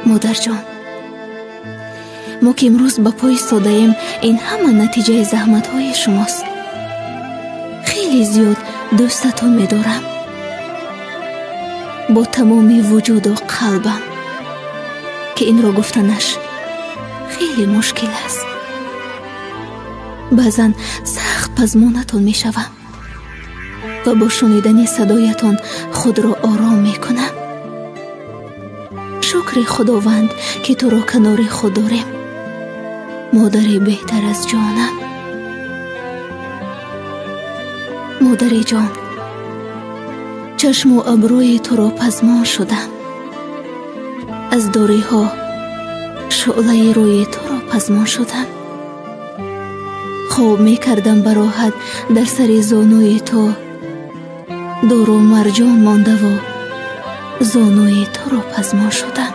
مادر جان، ما که امروز با پای ایستاده‌ایم این همه نتیجه زحمت های شماست. خیلی زیاد دوستتون می‌دارم با تمام وجود و قلبم که این را گفتنش خیلی مشکل است. بعضن سخت پزمونتون میشوم و با شنیدن صدایتون خود را آرام میکنم. شکر خداوند که تو را کنار خود داریم، مادری بهتر از جانم. مادری جان، چشم و ابروی تو را پزمان شدم، از داری ها شعله روی تو را پزمان شدم. خواب می کردم براحت در سر زانوی تو، دور و مرجان مانده و زانوی تو را پزمان شدم.